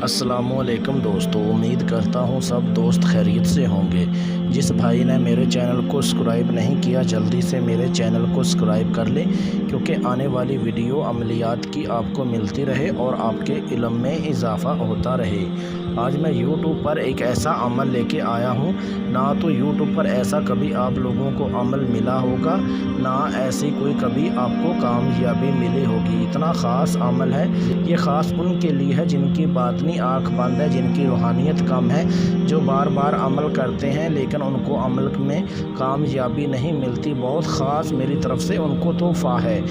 अस्सलामुअलैकुम दोस्तों, उम्मीद करता हूँ सब दोस्त खैरियत से होंगे। जिस भाई ने मेरे चैनल को सब्सक्राइब नहीं किया जल्दी से मेरे चैनल को सब्सक्राइब कर ले, क्योंकि आने वाली वीडियो अमलियात की आपको मिलती रहे और आपके इल्म में इजाफ़ा होता रहे। आज मैं यूट्यूब पर एक ऐसा अमल लेके आया हूँ, ना तो यूट्यूब पर ऐसा कभी आप लोगों को अमल मिला होगा, ना ऐसी कोई कभी आपको कामयाबी मिली होगी। इतना ख़ास अमल है, ये ख़ास उनके लिए है जिनकी बातनी आँख बंद है, जिनकी रूहानियत कम है, जो बार बार अमल करते हैं लेकिन उनको अमल में कामयाबी नहीं मिलती। बहुत ख़ास मेरी तरफ़ से उनको तोहफ़ा है।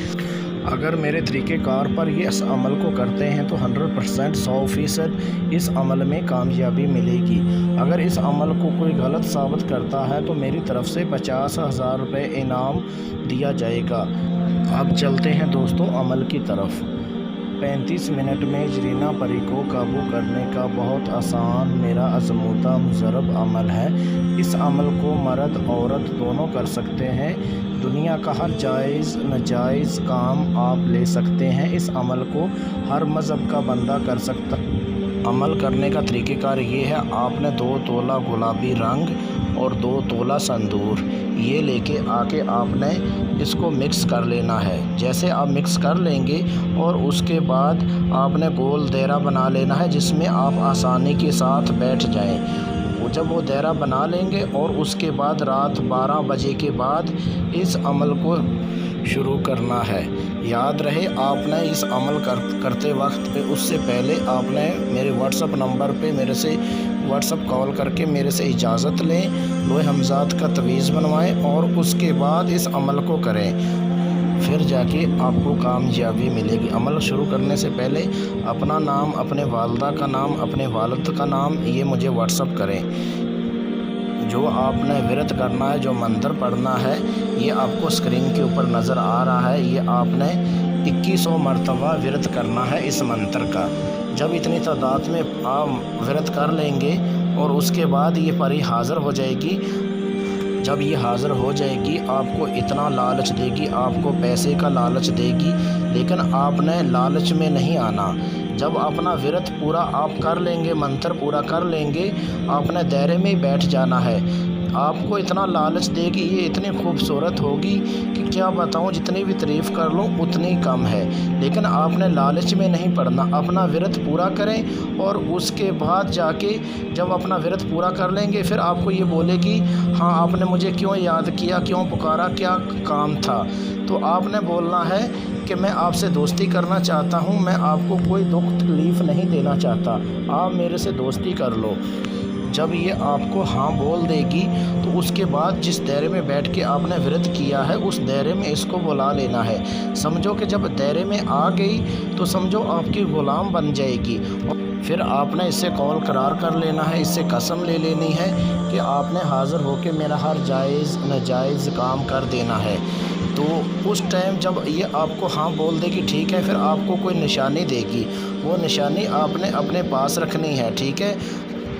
अगर मेरे तरीक़ेकार पर ये इस अमल को करते हैं तो 100% 100% इस अमल में कामयाबी मिलेगी। अगर इस अमल को कोई गलत साबित करता है तो मेरी तरफ़ से 50,000 रुपये इनाम दिया जाएगा। अब चलते हैं दोस्तों अमल की तरफ। 35 मिनट में जरीना परी को काबू करने का बहुत आसान मेरा azmoda मुजरब अमल है। इस अमल को मर्द औरत दोनों कर सकते हैं। दुनिया का हर जायज़ नाजायज़ काम आप ले सकते हैं। इस अमल को हर मज़हब का बंदा कर सकता। अमल करने का तरीक़ेकार ये है, आपने 2 तोला गुलाबी रंग और 2 तोला संदूर ये लेके आके आपने इसको मिक्स कर लेना है। जैसे आप मिक्स कर लेंगे और उसके बाद आपने गोल दायरा बना लेना है जिसमें आप आसानी के साथ बैठ जाएं। जब वो दायरा बना लेंगे और उसके बाद रात 12 बजे के बाद इस अमल को शुरू करना है। याद रहे, आपने इस अमल करते वक्त पे उससे पहले आपने मेरे व्हाट्सअप नंबर पे मेरे से व्हाट्सअप कॉल करके मेरे से इजाज़त लें, लोहे हमजात का तवीज़ बनवाएं और उसके बाद इस अमल को करें। फिर जाके आपको कामयाबी मिलेगी। अमल शुरू करने से पहले अपना नाम, अपने वालदा का नाम, अपने वालिद का नाम ये मुझे व्हाट्सअप करें। जो आपने विरत करना है, जो मंत्र पढ़ना है, ये आपको स्क्रीन के ऊपर नज़र आ रहा है। ये आपने 2100 मरतबा विरत करना है इस मंत्र का। जब इतनी तादाद में आप विरत कर लेंगे और उसके बाद ये परी हाज़िर हो जाएगी। जब ये हाज़िर हो जाएगी आपको इतना लालच देगी, आपको पैसे का लालच देगी, लेकिन आपने लालच में नहीं आना। जब अपना विरत पूरा आप कर लेंगे, मंत्र पूरा कर लेंगे, आपने दायरे में ही बैठ जाना है। आपको इतना लालच देगी, ये इतनी खूबसूरत होगी कि क्या बताऊं, जितनी भी तारीफ़ कर लूं उतनी कम है। लेकिन आपने लालच में नहीं पड़ना, अपना विरत पूरा करें और उसके बाद जाके जब अपना विरत पूरा कर लेंगे फिर आपको ये बोलेगी, हाँ आपने मुझे क्यों याद किया, क्यों पुकारा, क्या काम था। तो आपने बोलना है कि मैं आपसे दोस्ती करना चाहता हूँ, मैं आपको कोई दुख तकलीफ़ नहीं देना चाहता, आप मेरे से दोस्ती कर लो। जब ये आपको हाँ बोल देगी तो उसके बाद जिस दायरे में बैठ के आपने व्रत किया है उस दायरे में इसको बुला लेना है। समझो कि जब दायरे में आ गई तो समझो आपकी ग़ुलाम बन जाएगी। फिर आपने इससे कॉल करार कर लेना है, इससे कसम ले लेनी है कि आपने हाज़िर होकर मेरा हर जायज़ नाजायज़ काम कर देना है। तो उस टाइम जब ये आपको हाँ बोल देगी, ठीक है, फिर आपको कोई निशानी देगी, वो निशानी आपने अपने पास रखनी है। ठीक है,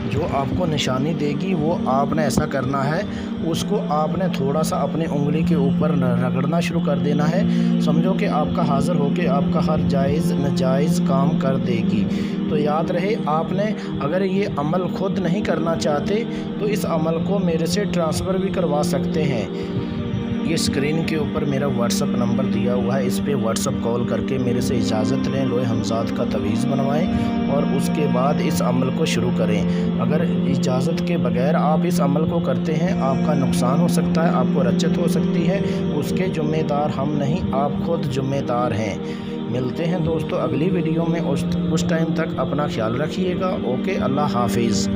जो आपको निशानी देगी वो आपने ऐसा करना है, उसको आपने थोड़ा सा अपनी उंगली के ऊपर रगड़ना शुरू कर देना है। समझो कि आपका हाज़िर होके आपका हर जायज़ नाजायज़ काम कर देगी। तो याद रहे, आपने अगर ये अमल ख़ुद नहीं करना चाहते तो इस अमल को मेरे से ट्रांसफ़र भी करवा सकते हैं। ये स्क्रीन के ऊपर मेरा व्हाट्सअप नंबर दिया हुआ है, इस पे व्हाट्सअप कॉल करके मेरे से इजाज़त लें, लोहे हमजात का तवीज़ बनवाएं और उसके बाद इस अमल को शुरू करें। अगर इजाज़त के बगैर आप इस अमल को करते हैं आपका नुकसान हो सकता है, आपको रच्चत हो सकती है, उसके ज़िम्मेदार हम नहीं, आप खुद ज़िम्मेदार हैं। मिलते हैं दोस्तों अगली वीडियो में, उस टाइम तक अपना ख्याल रखिएगा। ओके, अल्लाह हाफिज़।